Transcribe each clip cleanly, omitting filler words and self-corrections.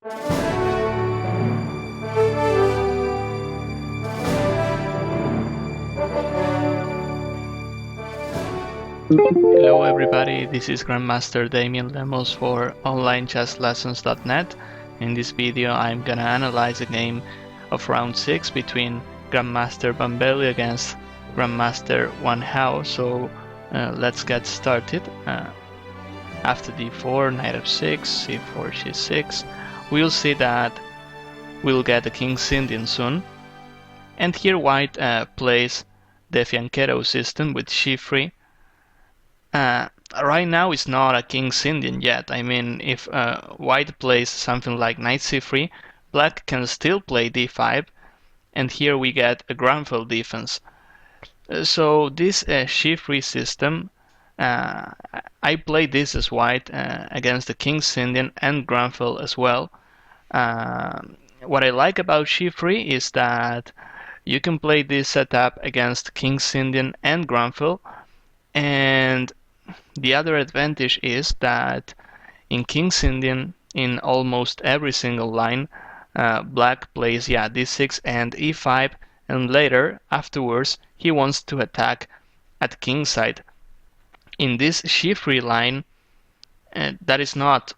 Hello everybody, this is Grandmaster Damien Lemos for OnlineChessLessons.net. In this video I'm gonna analyze a game of round 6 between Grandmaster Van Wely against Grandmaster Wang Hao. So let's get started. After d4, knight f6, c4, g6, we'll see that we'll get a king's Indian soon. And here white plays the fianchetto system with c3. Right now it's not a king's Indian yet. I mean, if white plays something like knight c3, black can still play d5, and here we get a Granville defense. So this c3 system, I played this as white against the king's Indian and Granville as well. What I like about c3 is that you can play this setup against king's Indian and Granville, and the other advantage is that in king's Indian, in almost every single line, black plays d6 and e5, and later, afterwards, he wants to attack at kingside. In this c3 line, that is not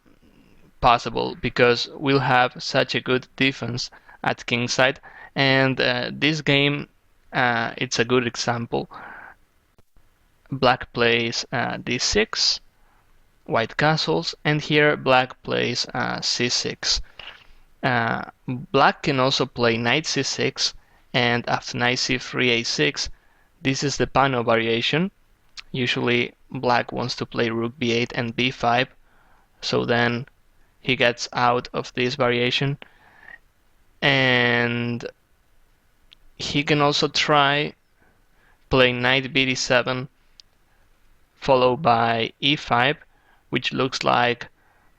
possible because we'll have such a good defense at kingside, and this game, it's a good example. Black plays d6, white castles, and here black plays c6. Black can also play knight c6, and after knight c3, a6, this is the Pano variation. Usually black wants to play rook b8 and b5, so then he gets out of this variation. And he can also try playing knight bd7, followed by e5, which looks like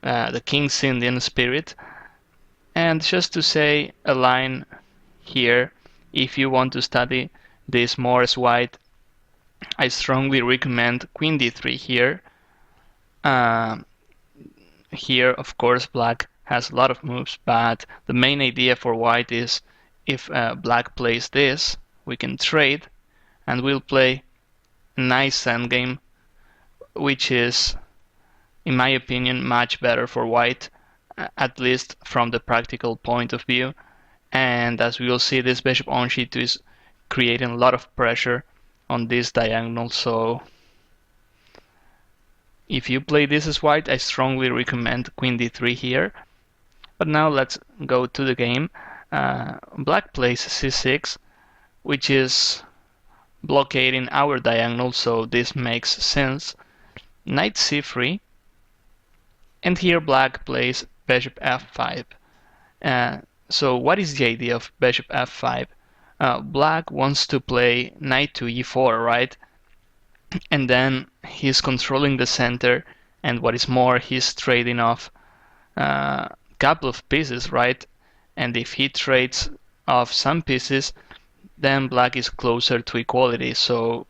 the king's Indian spirit. And just to say a line here, if you want to study this more as white, I strongly recommend queen d3 here. Here, of course, black has a lot of moves, but the main idea for white is if black plays this, we can trade, and we'll play a nice endgame, which is, in my opinion, much better for white, at least from the practical point of view. And as we will see, this bishop on c2 is creating a lot of pressure on this diagonal, so if you play this as white, I strongly recommend queen d3 here. But now let's go to the game. Black plays c6, which is blockading our diagonal, so this makes sense. Knight c3, and here black plays bishop f5. So what is the idea of bishop f5? Black wants to play knight to e4, right? And then he's controlling the center, and what is more, he's trading off a couple of pieces, right? And if he trades off some pieces, then black is closer to equality. So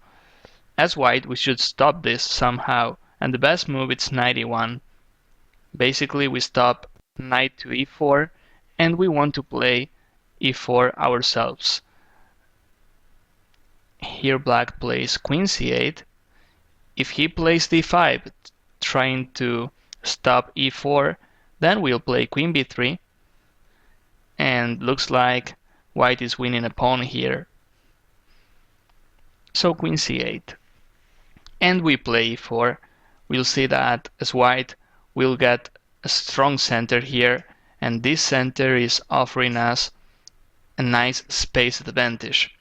as white, we should stop this somehow. And the best move is knight e1. Basically, we stop knight to e4, and we want to play e4 ourselves. Here black plays queen c8. If he plays d5, trying to stop e4, then we'll play queen b3. And looks like white is winning a pawn here. So queen c8. And we play e4. We'll see that as white, we'll get a strong center here, and this center is offering us a nice space advantage.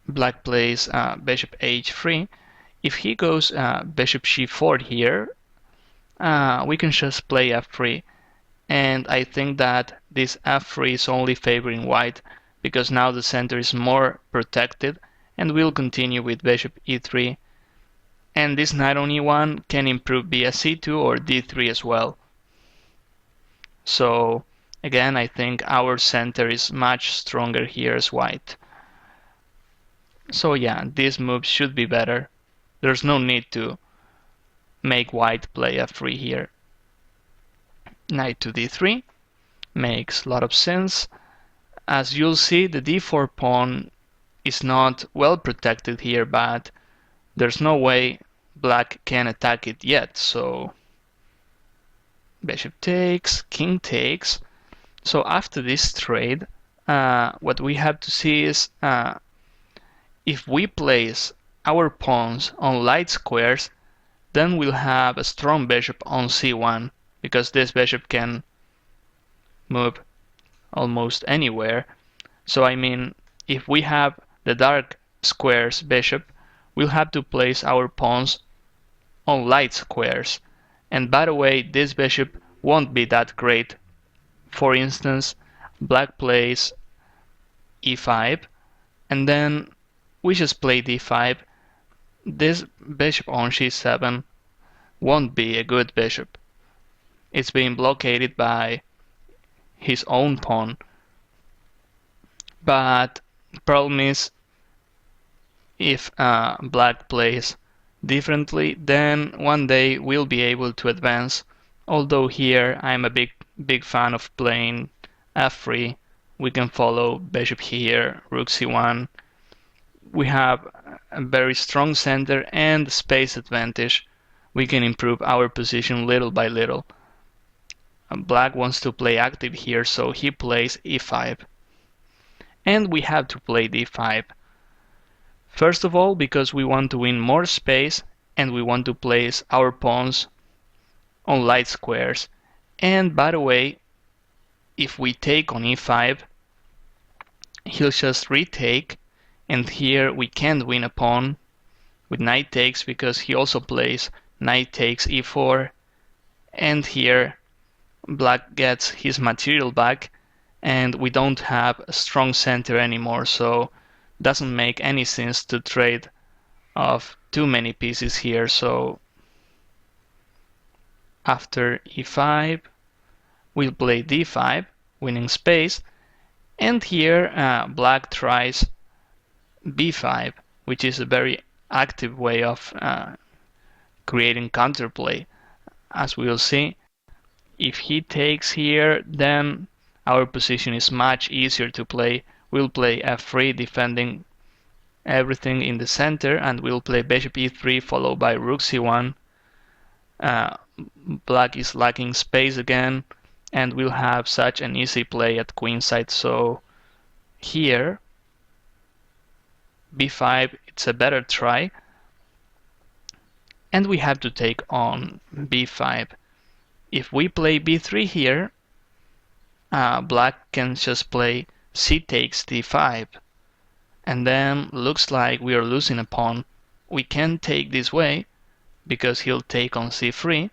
Black plays bishop h3. If he goes bishop c4 here, we can just play f3. And I think that this f3 is only favoring white, because now the center is more protected, and we'll continue with bishop e3. And this knight on e1 can improve via c2 or d3 as well. So again, I think our center is much stronger here as white. So yeah, these moves should be better. There's no need to make white play f3 here. Knight to d3 makes a lot of sense. As you'll see, the d4 pawn is not well protected here, but there's no way black can attack it yet, so bishop takes, king takes. So after this trade, what we have to see is if we place our pawns on light squares, then we'll have a strong bishop on c1, because this bishop can move almost anywhere. So I mean, if we have the dark squares bishop, we'll have to place our pawns on light squares. And by the way, this bishop won't be that great. For instance, black plays e5, and then we just play d5. This bishop on c7 won't be a good bishop. It's being blockaded by his own pawn. But the problem is, if black plays differently, then one day we'll be able to advance. Although here I'm a big fan of playing f3. We can follow bishop here, rook c1. We have a very strong center and space advantage. We can improve our position little by little. Black wants to play active here, so he plays e5. And we have to play d5. First of all, because we want to win more space and we want to place our pawns on light squares. And by the way, if we take on e5, he'll just retake, and here we can't win a pawn with knight takes because he also plays knight takes e4, and here black gets his material back and we don't have a strong center anymore, so doesn't make any sense to trade off too many pieces here. So after e5 we'll play d5, winning space, and here black tries b5, which is a very active way of creating counterplay. As we'll see, if he takes here, then our position is much easier to play. We'll play f3, defending everything in the center, and we'll play bishop e3 followed by rook c1. Black is lacking space again, and we'll have such an easy play at queenside. So here b5, it's a better try, and we have to take on b5. If we play b3 here, black can just play c takes d5, and then looks like we are losing a pawn. We can't take this way because he'll take on c3,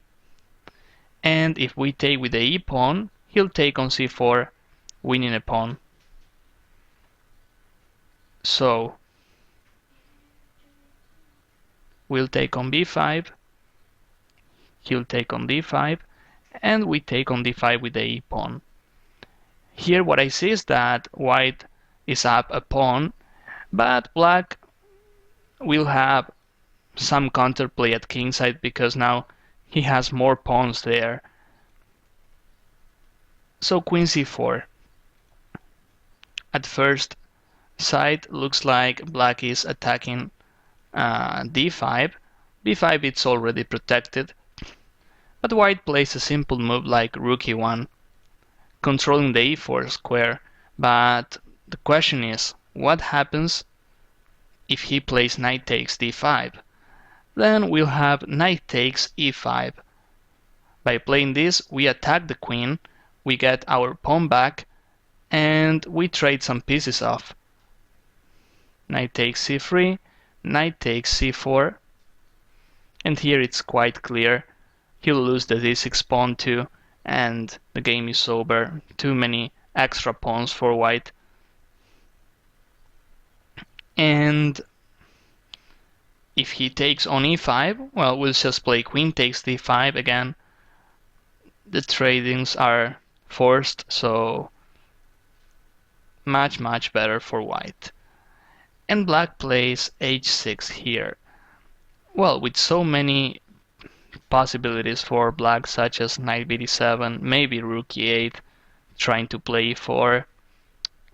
and if we take with the e pawn, he'll take on c4, winning a pawn. So we'll take on b5, he'll take on d5, and we take on d5 with the e pawn. Here what I see is that white is up a pawn, but black will have some counterplay at kingside because now he has more pawns there. So queen c4. At first sight looks like black is attacking d5. b5 it's already protected, but white plays a simple move like rook e1, controlling the e4 square. But the question is, what happens if he plays knight takes d5? Then we'll have knight takes e5. By playing this, we attack the queen, we get our pawn back, and we trade some pieces off. Knight takes c3, knight takes c4, and here it's quite clear. He'll lose the d6 pawn too, and the game is over. Too many extra pawns for white. And if he takes on e5, well, we'll just play queen takes d5 again. The tradings are forced, so much better for white. And black plays h6 here. Well, with so many possibilities for black, such as knight bd7, maybe rook e8, trying to play e4.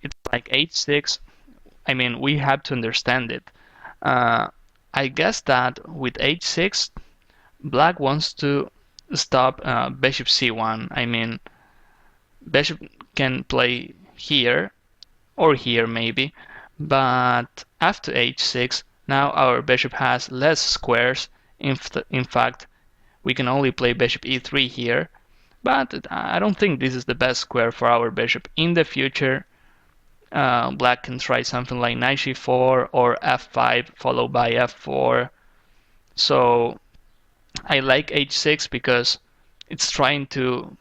It's like h6. I mean, we have to understand it. I guess that with h6, black wants to stop bishop c1. I mean, bishop can play here or here maybe, but after h6, now our bishop has less squares. In fact, we can only play bishop e3 here, but I don't think this is the best square for our bishop. In the future, black can try something like knight g4 or f5 followed by f4. So I like h6 because it's trying to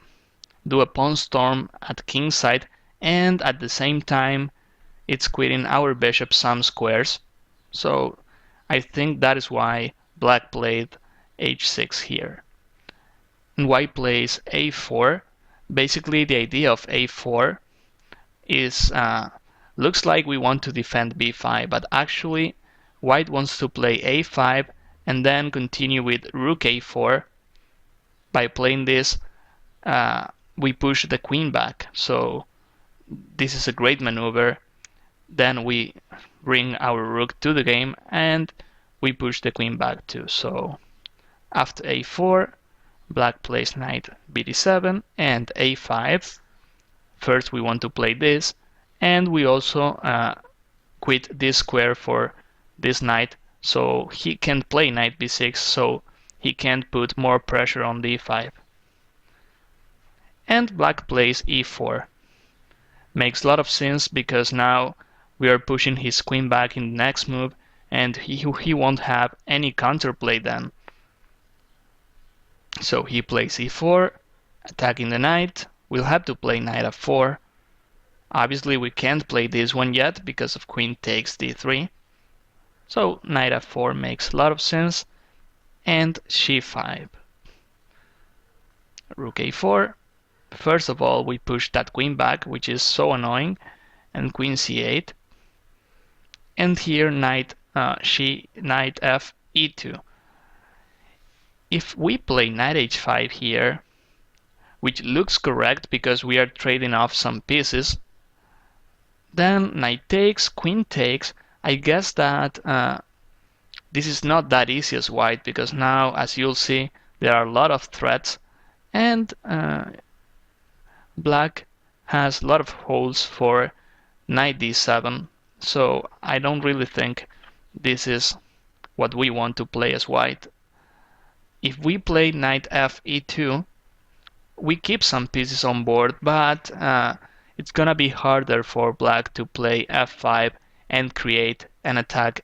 do a pawn storm at kingside, and at the same time it's quitting our bishop some squares. So I think that is why black played h6 here. And white plays a4. Basically the idea of a4 is looks like we want to defend b5, but actually white wants to play a5 and then continue with rook a4. By playing this, we push the queen back. So this is a great maneuver. Then we bring our rook to the game and we push the queen back too. So after a4, black plays knight bd7 and a5. First we want to play this, and we also quit this square for this knight, so he can play knight b6, so he can't put more pressure on d5. And black plays e4. Makes a lot of sense because now we are pushing his queen back in the next move, and he won't have any counterplay then. So he plays e4, attacking the knight. We'll have to play knight f4. Obviously we can't play this one yet because of queen takes d3. So knight f4 makes a lot of sense. And c5. Rook a4. First of all, we push that queen back, which is so annoying, and queen c8. And here knight f e2. If we play knight h5 here, which looks correct because we are trading off some pieces, then knight takes, queen takes. I guess that this is not that easy as white, because now, as you'll see, there are a lot of threats, and black has a lot of holes for knight d7. So I don't really think this is what we want to play as white. If we play knight f e2, we keep some pieces on board, but it's gonna be harder for black to play f5 and create an attack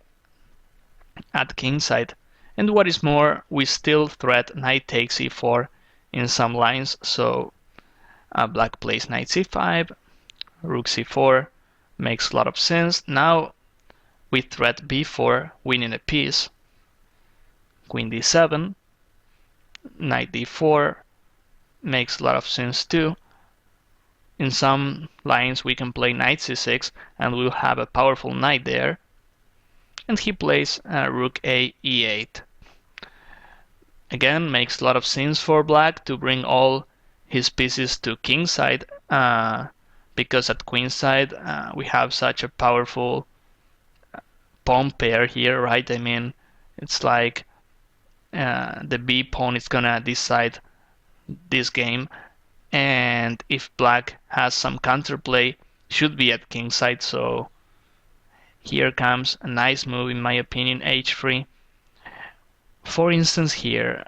at kingside. And what is more, we still threat knight takes e4 in some lines, so black plays knight c5, rook c4, makes a lot of sense. Now we threat b4, winning a piece, queen d7, knight d4, makes a lot of sense too. In some lines we can play knight c6 and we'll have a powerful knight there. And he plays rook a e8. Again, makes a lot of sense for black to bring all his pieces to kingside, because at queenside we have such a powerful pawn pair here, right? I mean, it's like the b pawn is gonna decide this game, and if black has some counterplay, should be at kingside. So here comes a nice move, in my opinion, h3. For instance, here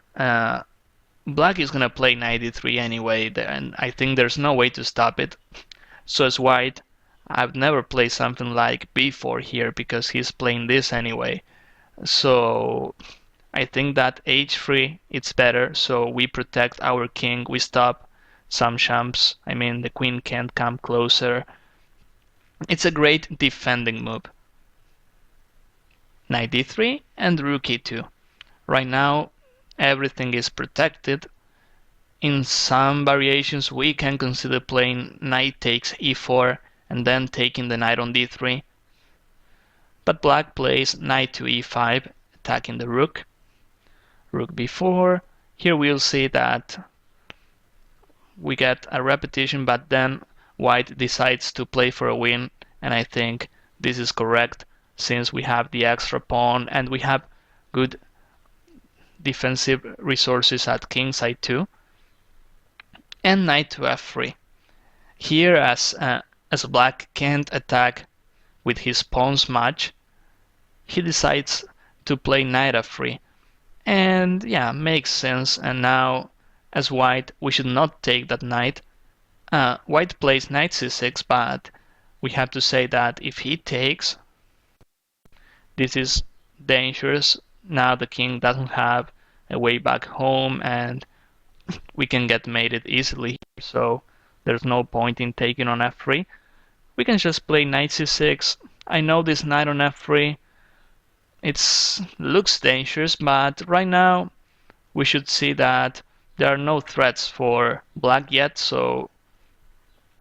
black is gonna play knight d3 anyway, and I think there's no way to stop it. So as white, I've never played something like b4 here because he's playing this anyway. So I think that h3 it's better, so we protect our king, we stop some jumps. I mean, the queen can't come closer. It's a great defending move. Knight d3 and rook e2. Right now everything is protected. In some variations we can consider playing knight takes e4 and then taking the knight on d3. But black plays knight to e5, attacking the rook. Rook b4, Here we'll see that we get a repetition, but then white decides to play for a win, and I think this is correct since we have the extra pawn and we have good defensive resources at kingside too. And knight to f3. Here, as black can't attack with his pawns much, he decides to play knight f3. And yeah, makes sense. And now, as white, we should not take that knight. White plays knight c6, but we have to say that if he takes, this is dangerous. Now the king doesn't have a way back home, and we can get mated easily here. So there's no point in taking on f3. We can just play knight c6. I know this knight on f3, it looks dangerous, but right now we should see that there are no threats for black yet, so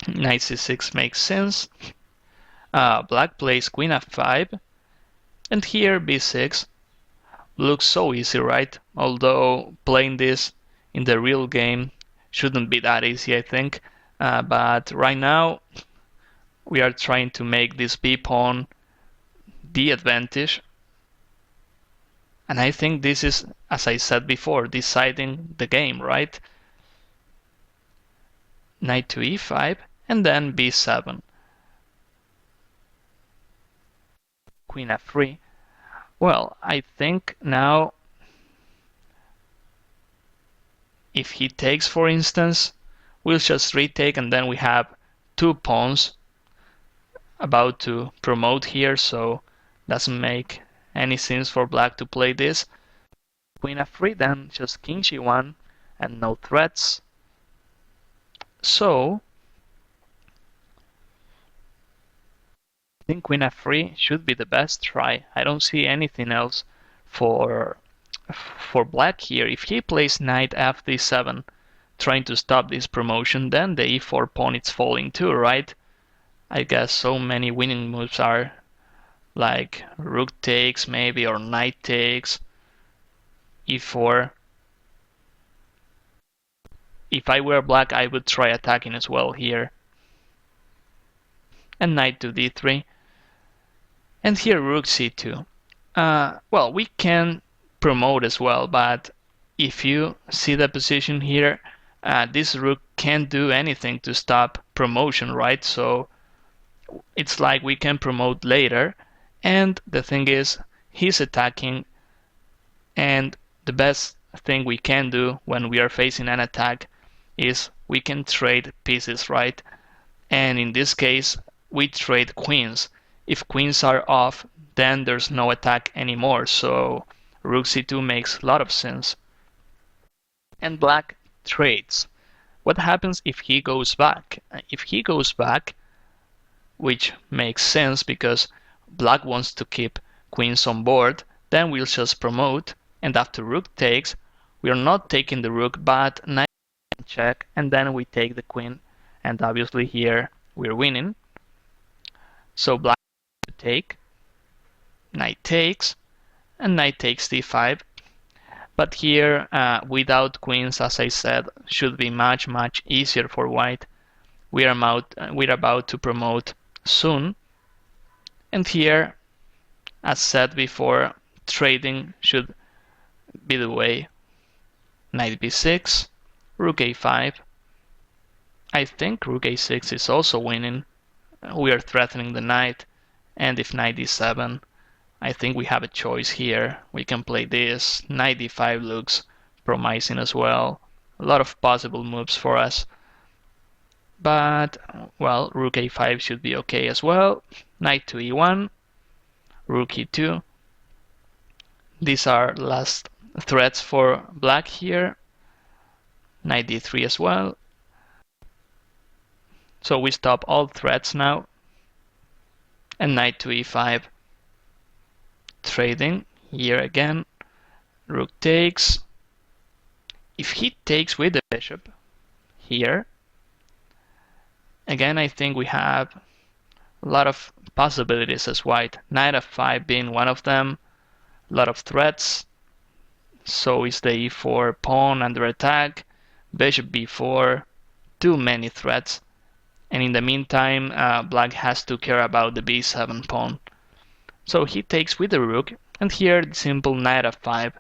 knight c6 makes sense. Black plays queen f5, and here b6 looks so easy, right? Although playing this in the real game shouldn't be that easy, I think. But right now we are trying to make this b-pawn the advantage. And I think this is, as I said before, deciding the game, right? Knight to e5, and then b7. Queen f3. Well, I think now if he takes, for instance, we'll just retake, and then we have two pawns about to promote here, so doesn't make any sense for black to play this. Queen f3, then just king g1 and no threats. So I think queen f3 should be the best try. I don't see anything else for black here. If he plays knight f d7 trying to stop this promotion, then the e4 pawn is falling too, right? I guess so many winning moves are like rook takes maybe, or knight takes, e4. If I were black, I would try attacking as well here. And knight to d3. And here rook c2. Well, we can promote as well, but if you see the position here, this rook can't do anything to stop promotion, right? So it's like we can promote later, and the thing is, he's attacking, and the best thing we can do when we are facing an attack is we can trade pieces, right? And in this case, we trade queens. If queens are off, then there's no attack anymore, so rook c2 makes a lot of sense. And black trades. What happens if he goes back? If he goes back, which makes sense because black wants to keep queens on board, then we'll just promote, and after rook takes, we are not taking the rook, but knight check, and then we take the queen, and obviously here we're winning. So black to take, knight takes, and knight takes d5. But here, without queens, as I said, should be much easier for white. We're about to promote soon. And here, as said before, trading should be the way. Knight b6, rook a5. I think rook a6 is also winning. We are threatening the knight. And if knight d7, I think we have a choice here. We can play this. Knight d5 looks promising as well. A lot of possible moves for us. But, well, rook a5 should be okay as well. Knight to e1, rook e2. These are last threats for black here. Knight d3 as well. So we stop all threats now. And knight to e5. Trading here again. Rook takes. If he takes with the bishop here, again I think we have a lot of possibilities as white. Knight f5 being one of them. A lot of threats. So is the e4 pawn under attack, bishop b4, too many threats. And in the meantime, black has to care about the b7 pawn. So he takes with the rook, and here the simple knight f5.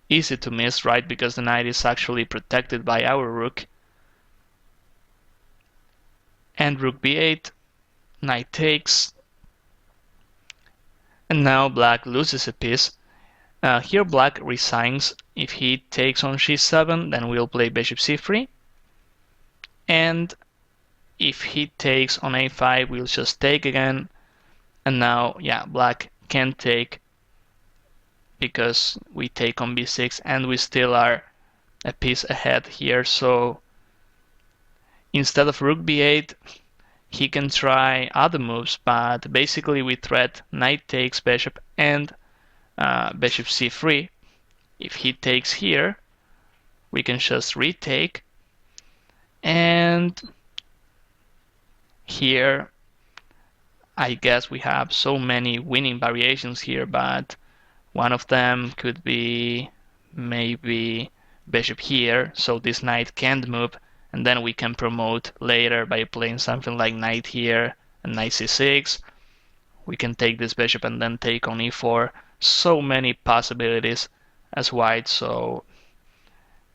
Easy to miss, right, because the knight is actually protected by our rook. And rook b8, knight takes. And now black loses a piece. Here black resigns. If he takes on c7, then we'll play bishop c3. And if he takes on a5, we'll just take again. And now, yeah, black can take because we take on b6 and we still are a piece ahead here. So instead of rook b8, he can try other moves, but basically we threat knight takes bishop and bishop c3. If he takes here, we can just retake. And here, I guess we have so many winning variations here, but one of them could be maybe bishop here, so this knight can't move, and then we can promote later by playing something like knight here and knight c6. We can take this bishop and then take on e4. So many possibilities as white, so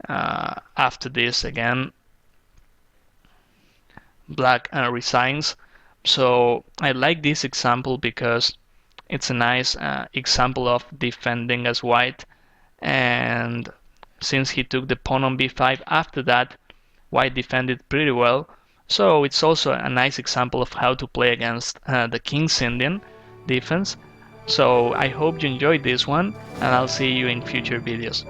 after this again, black resigns. So I like this example because it's a nice example of defending as white, and since he took the pawn on b5 after that, white defended pretty well. So it's also a nice example of how to play against the King's Indian defense. So I hope you enjoyed this one, and I'll see you in future videos.